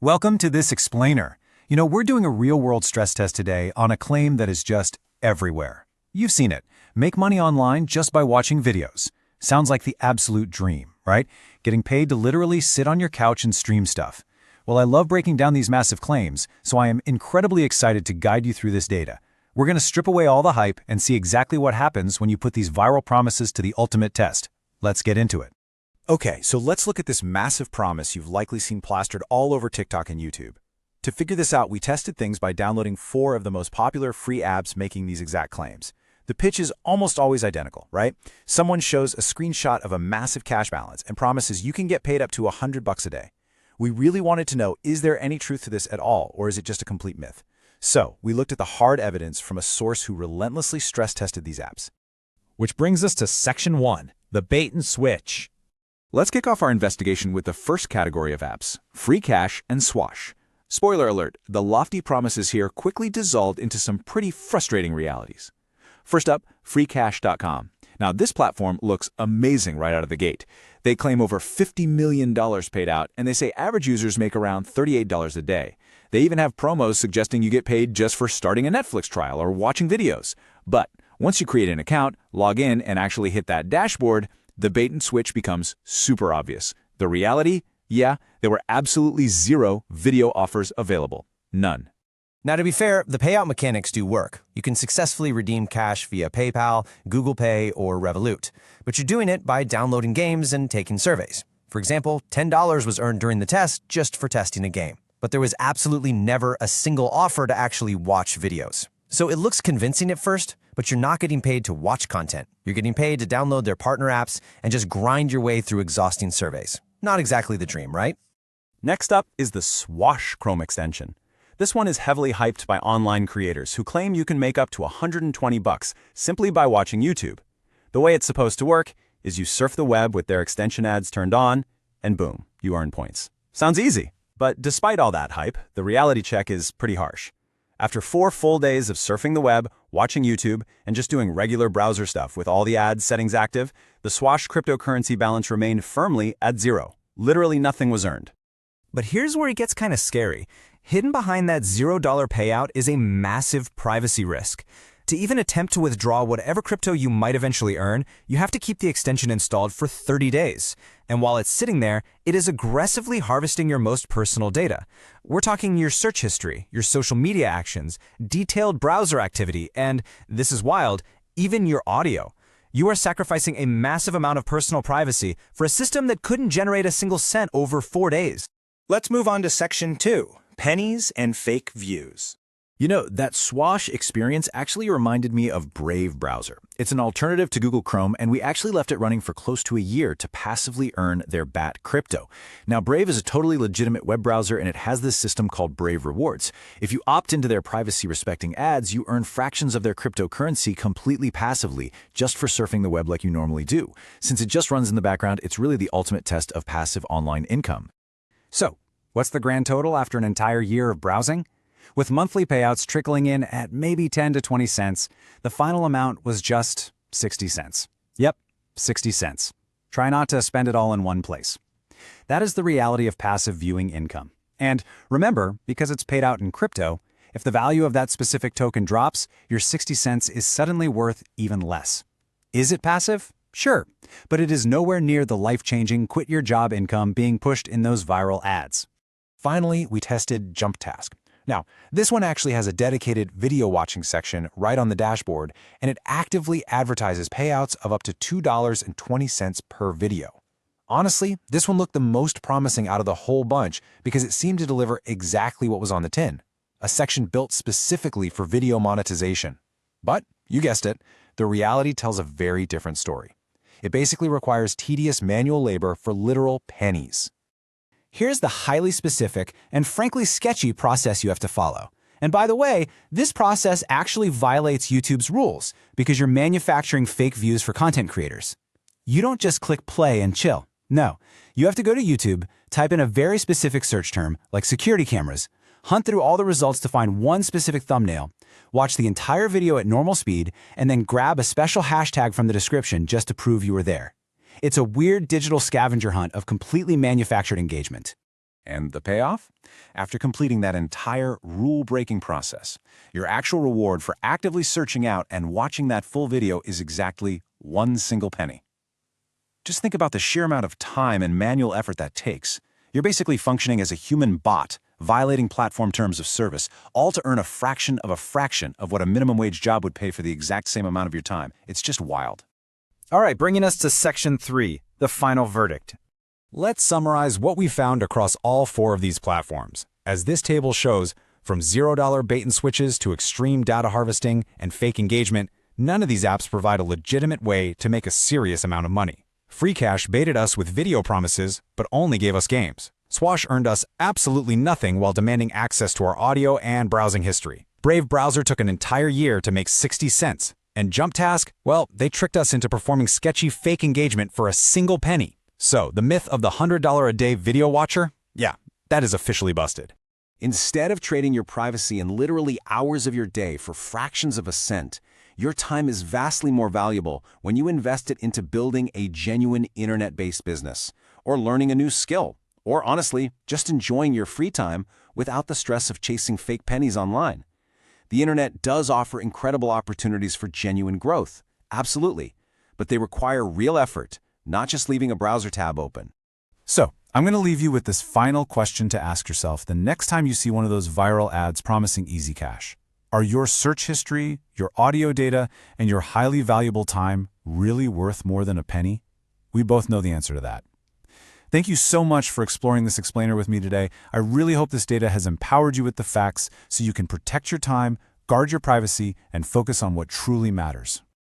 Welcome to this explainer. We're doing a real-world stress test today on a claim that is just everywhere. You've seen it. Make money online just by watching videos. Sounds like the absolute dream, right? Getting paid to literally sit on your couch and stream stuff. Well, I love breaking down these massive claims, so I am incredibly excited to guide you through this data. We're going to strip away all the hype and see exactly what happens when you put these viral promises to the ultimate test. Let's get into it. Okay, so let's look at this massive promise you've likely seen plastered all over TikTok and YouTube. To figure this out, we tested things by downloading 4 of the most popular free apps making these exact claims. The pitch is almost always identical, right? Someone shows a screenshot of a massive cash balance and promises you can get paid up to $100 a day. We really wanted to know, is there any truth to this at all, or is it just a complete myth? So, we looked at the hard evidence from a source who relentlessly stress-tested these apps. Which brings us to Section 1, the bait and switch. Let's kick off our investigation with the first category of apps, Free Cash and Swash. Spoiler alert, the lofty promises here quickly dissolved into some pretty frustrating realities. First up, freecash.com. Now, this platform looks amazing right out of the gate. They claim over $50 million paid out, and they say average users make around $38 a day. They even have promos suggesting you get paid just for starting a Netflix trial or watching videos. But once you create an account, log in, and actually hit that dashboard, the bait and switch becomes super obvious. The reality? Yeah, there were absolutely 0 video offers available. None. Now, to be fair, the payout mechanics do work. You can successfully redeem cash via PayPal, Google Pay, or Revolut. But you're doing it by downloading games and taking surveys. For example, $10 was earned during the test just for testing a game. But there was absolutely never a single offer to actually watch videos. So it looks convincing at first, but you're not getting paid to watch content. You're getting paid to download their partner apps and just grind your way through exhausting surveys. Not exactly the dream, right? Next up is the Swash Chrome extension. This one is heavily hyped by online creators who claim you can make up to $120 simply by watching YouTube. The way it's supposed to work is you surf the web with their extension ads turned on, and boom, you earn points. Sounds easy, but despite all that hype, the reality check is pretty harsh. After 4 full days of surfing the web, watching YouTube, and just doing regular browser stuff with all the ad settings active, the Swash cryptocurrency balance remained firmly at 0. Literally nothing was earned. But here's where it gets kind of scary. Hidden behind that $0 payout is a massive privacy risk. To even attempt to withdraw whatever crypto you might eventually earn, you have to keep the extension installed for 30 days. And while it's sitting there, it is aggressively harvesting your most personal data. We're talking your search history, your social media actions, detailed browser activity, and, this is wild, even your audio. You are sacrificing a massive amount of personal privacy for a system that couldn't generate a single cent over 4 days. Let's move on to Section 2, pennies and fake views. That Swash experience actually reminded me of Brave browser. It's an alternative to Google Chrome, and we actually left it running for close to a year to passively earn their BAT crypto. Now, Brave is a totally legitimate web browser, and it has this system called Brave Rewards. If you opt into their privacy-respecting ads, you earn fractions of their cryptocurrency completely passively, just for surfing the web like you normally do. Since it just runs in the background, it's really the ultimate test of passive online income. So, what's the grand total after an entire year of browsing? With monthly payouts trickling in at maybe 10 to 20 cents, the final amount was just 60 cents. Yep, 60 cents. Try not to spend it all in one place. That is the reality of passive viewing income. And remember, because it's paid out in crypto, if the value of that specific token drops, your 60 cents is suddenly worth even less. Is it passive? Sure, but it is nowhere near the life-changing quit-your-job income being pushed in those viral ads. Finally, we tested JumpTask. Now, this one actually has a dedicated video watching section right on the dashboard, and it actively advertises payouts of up to $2.20 per video. Honestly, this one looked the most promising out of the whole bunch because it seemed to deliver exactly what was on the tin, a section built specifically for video monetization. But, you guessed it, the reality tells a very different story. It basically requires tedious manual labor for literal pennies. Here's the highly specific and frankly sketchy process you have to follow. And by the way, this process actually violates YouTube's rules because you're manufacturing fake views for content creators. You don't just click play and chill. No, you have to go to YouTube, type in a very specific search term like security cameras, hunt through all the results to find one specific thumbnail, watch the entire video at normal speed, and then grab a special hashtag from the description just to prove you were there. It's a weird digital scavenger hunt of completely manufactured engagement. And the payoff? After completing that entire rule-breaking process, your actual reward for actively searching out and watching that full video is exactly 1 single penny. Just think about the sheer amount of time and manual effort that takes. You're basically functioning as a human bot, violating platform terms of service, all to earn a fraction of what a minimum wage job would pay for the exact same amount of your time. It's just wild. All right, bringing us to Section 3, the final verdict. Let's summarize what we found across all 4 of these platforms. As this table shows, from $0 bait and switches to extreme data harvesting and fake engagement, none of these apps provide a legitimate way to make a serious amount of money. FreeCash baited us with video promises, but only gave us games. Swash earned us absolutely nothing while demanding access to our audio and browsing history. Brave Browser took an entire year to make 60 cents. And JumpTask, well, they tricked us into performing sketchy fake engagement for a single penny. So, the myth of the $100 a day video watcher? Yeah, that is officially busted. Instead of trading your privacy and literally hours of your day for fractions of a cent, your time is vastly more valuable when you invest it into building a genuine internet-based business, or learning a new skill, or honestly, just enjoying your free time without the stress of chasing fake pennies online. The internet does offer incredible opportunities for genuine growth, absolutely, but they require real effort, not just leaving a browser tab open. So, I'm going to leave you with this final question to ask yourself the next time you see one of those viral ads promising easy cash. Are your search history, your audio data, and your highly valuable time really worth more than a penny? We both know the answer to that. Thank you so much for exploring this explainer with me today. I really hope this data has empowered you with the facts so you can protect your time, guard your privacy, and focus on what truly matters.